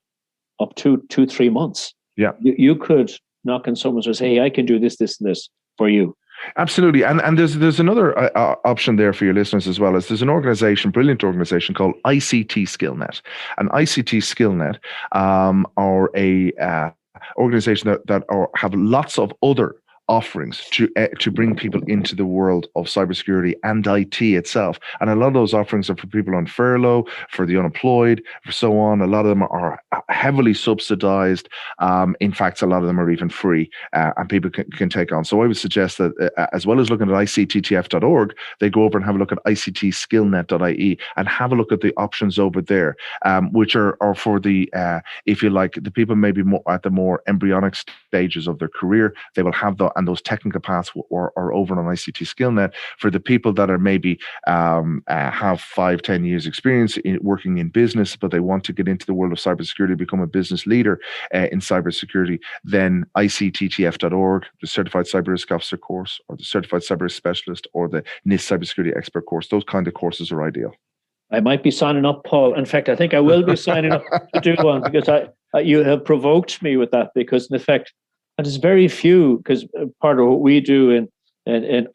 2-3 months, you could knock on someone's door and say, hey, I can do this, this, and this for you. Absolutely. And there's another option there for your listeners as well. There's an organization, brilliant organization called ICT SkillNet. And ICT SkillNet are a organization that have lots of other offerings to bring people into the world of cybersecurity and IT itself. And a lot of those offerings are for people on furlough, for the unemployed, for so on. A lot of them are heavily subsidized. In fact, a lot of them are even free, and people can take on. So I would suggest that as well as looking at ICTTF.org, they go over and have a look at ICTskillnet.ie and have a look at the options over there, which are for the, if you like, the people maybe more at the more embryonic stages of their career. They will have and those technical paths are over on ICT SkillNet. For the people that are maybe have 5-10 years experience in working in business, but they want to get into the world of cybersecurity, become a business leader in cybersecurity, then ICTTF.org, the Certified Cyber Risk Officer course, or the Certified Cyber Risk Specialist, or the NIST Cybersecurity Expert course, those kind of courses are ideal. I might be signing up, Paul. In fact, I think I will be signing up to do one, because you have provoked me with that, because in effect, and there's very few, because part of what we do in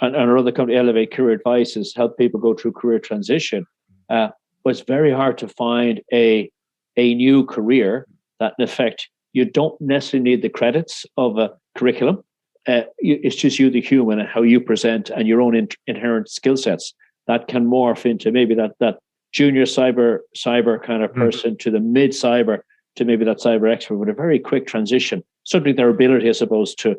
our other company, Elevate Career Advice, is help people go through career transition. But it's very hard to find a new career that, in effect, you don't necessarily need the credits of a curriculum. it's just you, the human, and how you present and your own inherent skill sets that can morph into maybe that junior cyber kind of person to the mid cyber to maybe that cyber expert with a very quick transition, subject their ability, I suppose, to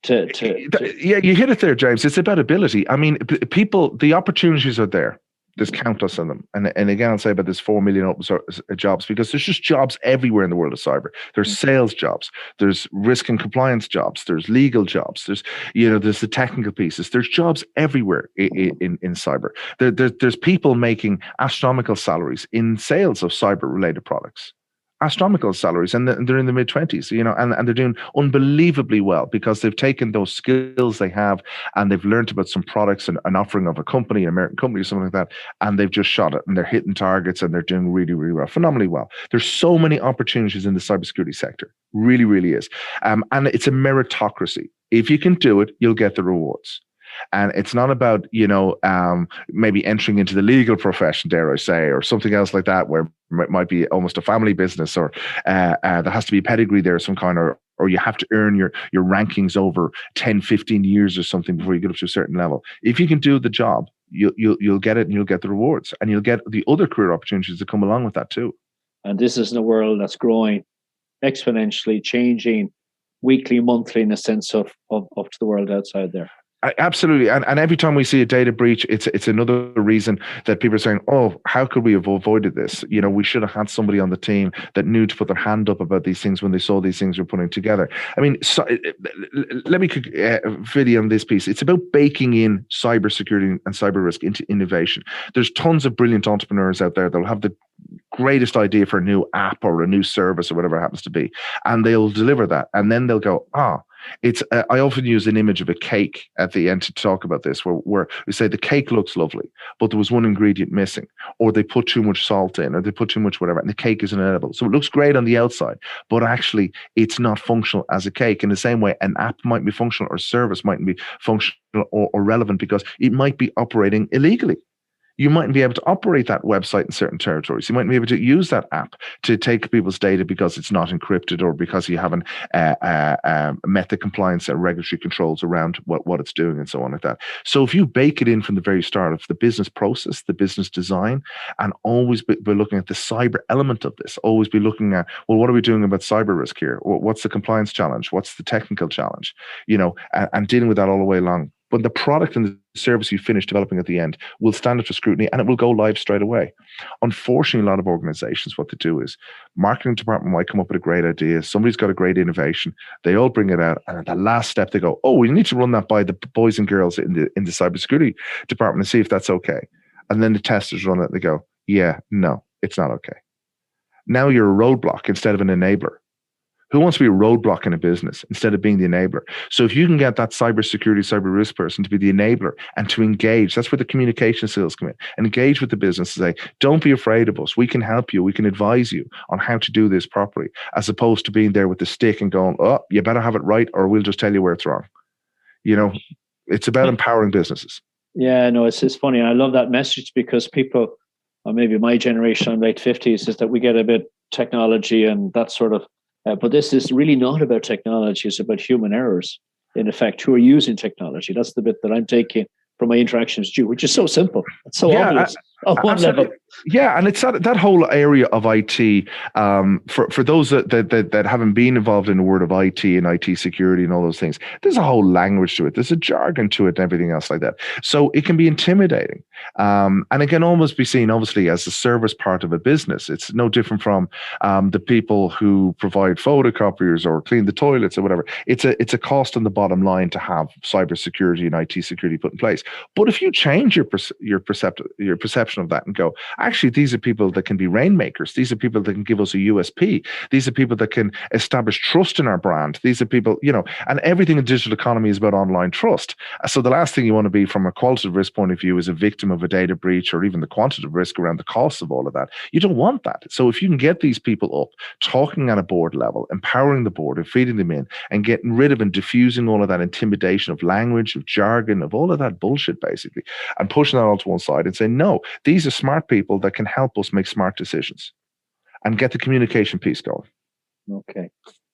yeah, you hit it there, James. It's about ability. I mean, people, the opportunities are there. There's countless of them. And again, I'll say about this 4 million open jobs, because there's just jobs everywhere in the world of cyber. There's sales jobs, there's risk and compliance jobs, there's legal jobs, there's the technical pieces. There's jobs everywhere in cyber. There's people making astronomical salaries in sales of cyber related products. Astronomical salaries, and they're in the mid-20s, and they're doing unbelievably well because they've taken those skills they have and they've learned about some products and an offering of a company, an American company or something like that, and they've just shot it and they're hitting targets and they're doing really, really well, phenomenally well. There's so many opportunities in the cybersecurity sector, really, really is, and it's a meritocracy. If you can do it, you'll get the rewards. And it's not about, maybe entering into the legal profession, dare I say, or something else like that, where it might be almost a family business, or there has to be a pedigree there of some kind, or you have to earn your rankings over 10, 15 years or something before you get up to a certain level. If you can do the job, you'll get it, and you'll get the rewards, and you'll get the other career opportunities that come along with that too. And this is in a world that's growing exponentially, changing weekly, monthly, in a sense of to the world outside there. Absolutely. And every time we see a data breach, it's another reason that people are saying, oh, how could we have avoided this? We should have had somebody on the team that knew to put their hand up about these things when they saw these things were putting together. I mean, let me video on this piece. It's about baking in cybersecurity and cyber risk into innovation. There's tons of brilliant entrepreneurs out there that'll have the greatest idea for a new app or a new service or whatever it happens to be, and they'll deliver that, and then they'll go, it's I often use an image of a cake at the end to talk about this, where we say the cake looks lovely, but there was one ingredient missing, or they put too much salt in, or they put too much whatever, and the cake is inedible. So it looks great on the outside, but actually it's not functional as a cake. In the same way, an app might be functional, or service mightn't be functional or relevant because it might be operating illegally. You mightn't be able to operate that website in certain territories. You mightn't be able to use that app to take people's data because it's not encrypted, or because you haven't met the compliance and regulatory controls around what it's doing and so on like that. So if you bake it in from the very start of the business process, the business design, and always be looking at the cyber element of this, always be looking at, well, what are we doing about cyber risk here? What's the compliance challenge? What's the technical challenge? And dealing with that all the way along. But the product and the service you finish developing at the end will stand up to scrutiny, and it will go live straight away. Unfortunately, a lot of organizations, what they do is marketing department might come up with a great idea. Somebody's got a great innovation. They all bring it out. And at the last step, they go, oh, we need to run that by the boys and girls in the cybersecurity department and see if that's okay. And then the testers run it and they go, yeah, no, it's not okay. Now you're a roadblock instead of an enabler. Who wants to be a roadblock in a business instead of being the enabler? So if you can get that cybersecurity, cyber risk person to be the enabler and to engage, that's where the communication skills come in, and engage with the business and say, don't be afraid of us. We can help you. We can advise you on how to do this properly, as opposed to being there with the stick and going, oh, you better have it right, or we'll just tell you where it's wrong. It's about empowering businesses. Yeah, no, it's funny. I love that message, because people, or maybe my generation, I'm late 50s, is that we get a bit technology and that sort of, but this is really not about technology. It's about human errors, in effect, who are using technology. That's the bit that I'm taking from my interactions with you, which is so simple. It's so obvious on one level. Yeah, and it's that whole area of IT. For those that haven't been involved in the world of IT and IT security and all those things, there's a whole language to it. There's a jargon to it and everything else like that. So it can be intimidating. And it can almost be seen, obviously, as a service part of a business. It's no different from the people who provide photocopiers or clean the toilets or whatever. It's a cost on the bottom line to have cybersecurity and IT security put in place. But if you change your perception of that and go, actually, these are people that can be rainmakers. These are people that can give us a USP. These are people that can establish trust in our brand. These are people, and everything in digital economy is about online trust. So the last thing you want to be from a qualitative risk point of view is a victim of a data breach, or even the quantitative risk around the costs of all of that. You don't want that. So if you can get these people up, talking at a board level, empowering the board and feeding them in, and getting rid of and diffusing all of that intimidation of language, of jargon, of all of that bullshit, basically, and pushing that all to one side and saying, no, these are smart people that can help us make smart decisions and get the communication piece going. Okay.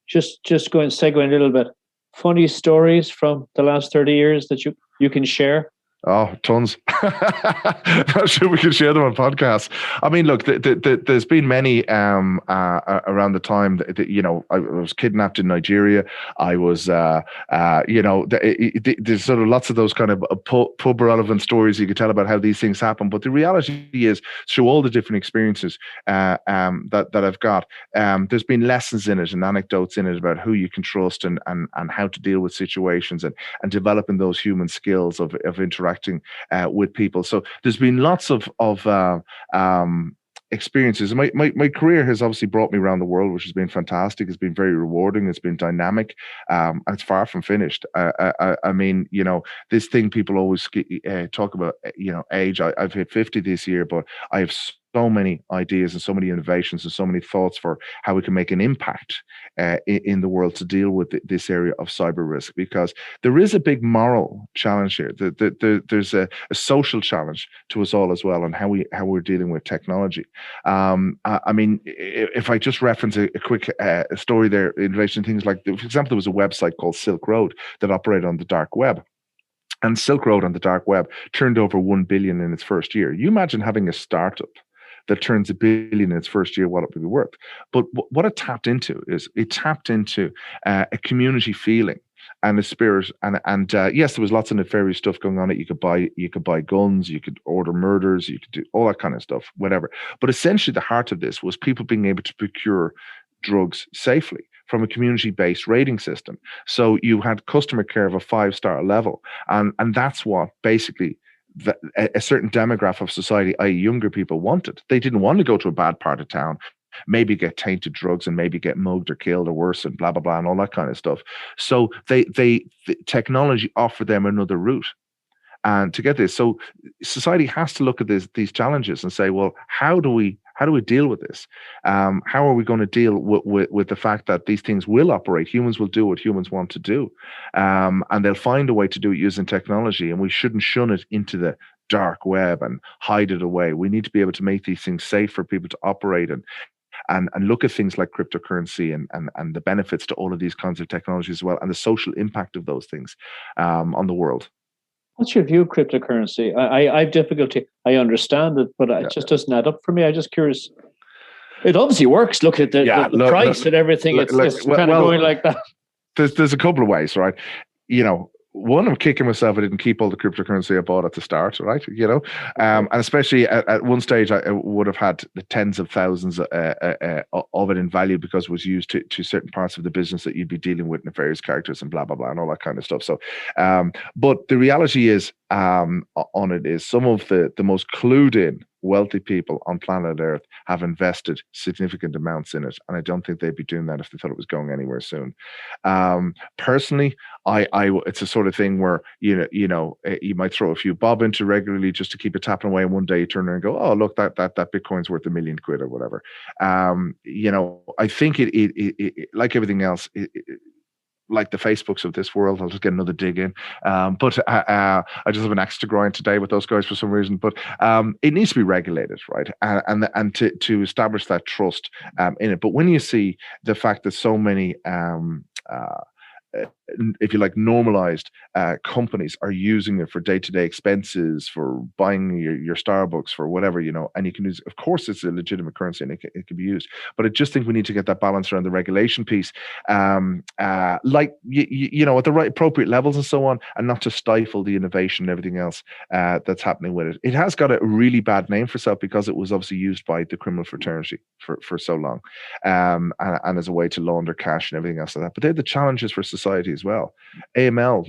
Just going, segueing a little bit. funny stories from the last 30 years that you can share? Oh, tons. Not sure we can share them on podcasts. I mean, look, there's been many around the time that, you know, I was kidnapped in Nigeria. I was, you know, there's sort of lots of those kind of pub relevant stories you could tell about how these things happen. But the reality is, through all the different experiences that I've got, there's been lessons in it and anecdotes in it about who you can trust and how to deal with situations and developing those human skills of interacting with people. So there's been lots of experiences. My career has obviously brought me around the world, which has been fantastic. It's been very rewarding. It's been dynamic, and it's far from finished. I mean, you know, this thing people always talk about, you know, age. I've hit 50 this year, but I have so many ideas and so many innovations and so many thoughts for how we can make an impact in the world to deal with this area of cyber risk, because there is a big moral challenge here. There's a social challenge to us all as well, and how we're dealing with technology. I mean, if I just reference a quick story there in relation to things like, for example, there was a website called Silk Road that operated on the dark web. And Silk Road on the dark web turned over 1 billion in its first year. You imagine having a startup that turns $1 billion in its first year, what it would be worth. But what it tapped into is a community feeling and a spirit. And yes, there was lots of nefarious stuff going on. You could buy guns, you could order murders, you could do all that kind of stuff, whatever. But essentially, the heart of this was people being able to procure drugs safely from a community-based rating system. So you had customer care of a 5-star level, and that's what basically a certain demographic of society, i.e. younger people, wanted. They didn't want to go to a bad part of town, maybe get tainted drugs and maybe get mugged or killed or worse and blah, blah, blah, and all that kind of stuff. So the technology offered them another route. And to get this, so society has to look at these challenges and say, well, how do we deal with this? How are we going to deal with the fact that these things will operate? Humans will do what humans want to do, and they'll find a way to do it using technology. And we shouldn't shun it into the dark web and hide it away. We need to be able to make these things safe for people to operate and look at things like cryptocurrency and the benefits to all of these kinds of technologies as well, and the social impact of those things on the world. What's your view of cryptocurrency? I have difficulty. I understand it, but it just doesn't add up for me. I'm just curious. It obviously works. Look at the price and everything. It's kind of going like that. There's a couple of ways, right? You know, one, I'm kicking myself I didn't keep all the cryptocurrency I bought at the start, right? You know, and especially at one stage, I would have had the tens of thousands of it in value because it was used to certain parts of the business that you'd be dealing with nefarious characters and blah, blah, blah, and all that kind of stuff. So, but the reality is on it is some of the most clued in wealthy people on planet Earth have invested significant amounts in it, and I don't think they'd be doing that if they thought it was going anywhere soon. Personally, I it's a sort of thing where you might throw a few bob into regularly just to keep it tapping away, and one day you turn around and go, oh look, that Bitcoin's worth $1 million or whatever. I think it like everything else. Like the Facebooks of this world, I'll just get another dig in. But I just have an axe to grind today with those guys for some reason. But it needs to be regulated, right? And to establish that trust in it. But when you see the fact that so many if you like, normalized companies are using it for day-to-day expenses, for buying your Starbucks, for whatever, and you can use, of course, it's a legitimate currency and it can be used. But I just think we need to get that balance around the regulation piece, at the right appropriate levels and so on, and not to stifle the innovation and everything else that's happening with it. It has got a really bad name for itself because it was obviously used by the criminal fraternity for so long, and as a way to launder cash and everything else like that. But they're the challenges for society as well. AML,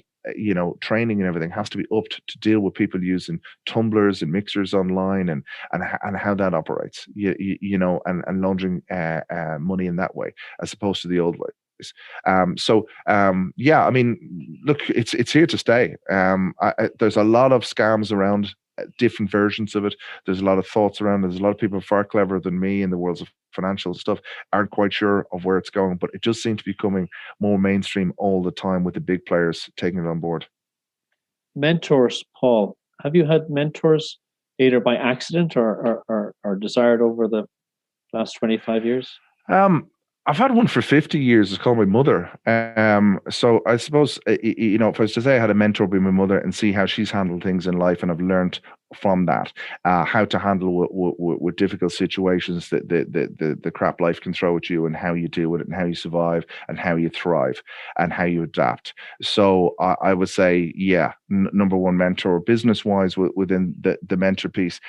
training and everything has to be upped to deal with people using tumblers and mixers online and how that operates, and laundering money in that way as opposed to the old ways. I mean, look, it's here to stay. There's a lot of scams around, different versions of it. There's a lot of thoughts around it. There's a lot of people far cleverer than me in the worlds of financial stuff aren't quite sure of where it's going, but it just seems to be becoming more mainstream all the time with the big players taking it on board. Mentors, Paul, have you had mentors either by accident or desired over the last 25 years? I've had one for 50 years. It's called my mother. So I suppose, if I was to say I had a mentor be my mother and see how she's handled things in life, and I've learned from that how to handle with difficult situations, the crap life can throw at you, and how you deal with it, and how you survive, and how you thrive, and how you adapt. So I would say, yeah, number one mentor, business wise, within the mentor piece.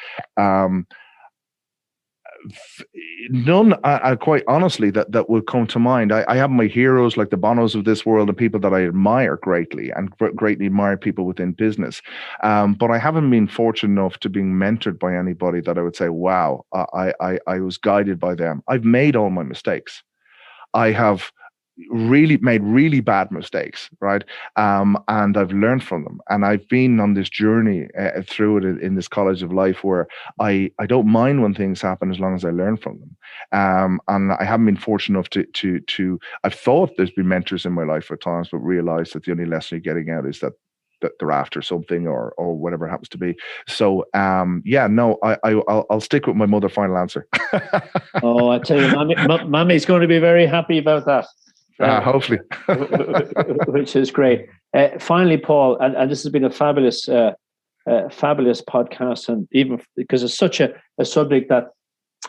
None, quite honestly, that will come to mind. I have my heroes like the Bonos of this world, and people that I admire greatly, and greatly admire people within business. But I haven't been fortunate enough to being mentored by anybody that I would say, wow, I was guided by them. I've made all my mistakes. I have really made really bad mistakes, right? And I've learned from them, and I've been on this journey through it in this college of life, where I don't mind when things happen as long as I learn from them. And I haven't been fortunate enough to I've thought there's been mentors in my life at times, but realized that the only lesson you're getting out is that they're after something, or whatever it happens to be. So I'll stick with my mother. Final answer. Oh, I tell you, Mommy's going to be very happy about that. Hopefully. Which is great. Finally, Paul, and this has been a fabulous podcast, and even because it's such a subject that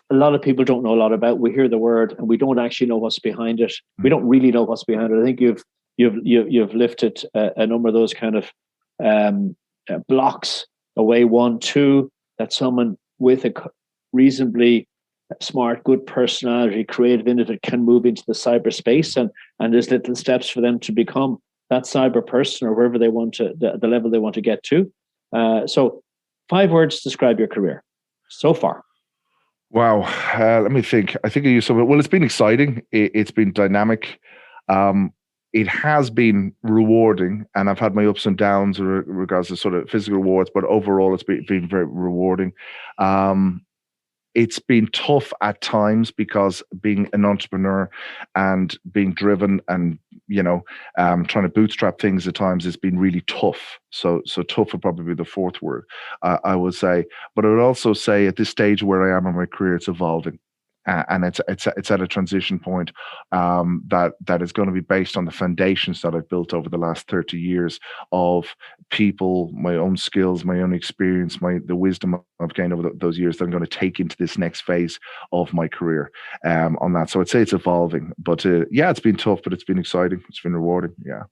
a lot of people don't know a lot about. We hear the word and we don't actually know what's behind it. We don't really know what's behind it. I think you've lifted a number of those kind of blocks away. 1, 2, that someone with a reasonably smart, good personality, creative, innovative can move into the cyberspace, and there's little steps for them to become that cyber person, or wherever they want to, the level they want to get to. So 5 words describe your career so far. Wow. Let me think. I think I use some. Well, it's been exciting. It's been dynamic. It has been rewarding, and I've had my ups and downs in regards to sort of physical rewards, but overall it's been very rewarding. It's been tough at times, because being an entrepreneur and being driven and, trying to bootstrap things at times has been really tough. So tough would probably be the 4th word, I would say. But I would also say at this stage where I am in my career, it's evolving. And it's at a transition point that is going to be based on the foundations that I've built over the last 30 years of people, my own skills, my own experience, the wisdom I've gained over those years that I'm going to take into this next phase of my career on that. So I'd say it's evolving, but it's been tough, but it's been exciting. It's been rewarding. Yeah.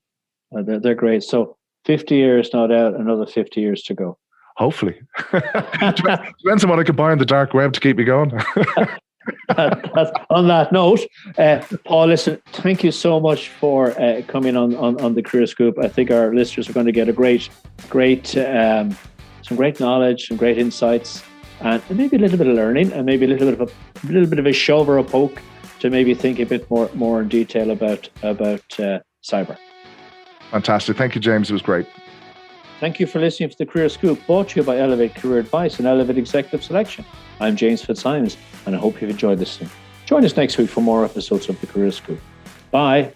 They're great. So 50 years, no doubt, another 50 years to go. Hopefully. Depends on what I can buy on the dark web to keep me going. On that note, Paul, listen, thank you so much for coming on the Career Scoop. I think our listeners are going to get a great some great knowledge, some great insights, and maybe a little bit of learning, and maybe a little bit of a shove or a poke to maybe think a bit more in detail about cyber. Fantastic. Thank you, James. It was great. Thank you for listening to the Career Scoop, brought to you by Elevate Career Advice and Elevate Executive Selection. I'm James Fitzsimons, and I hope you've enjoyed listening. Join us next week for more episodes of the Career Scoop. Bye.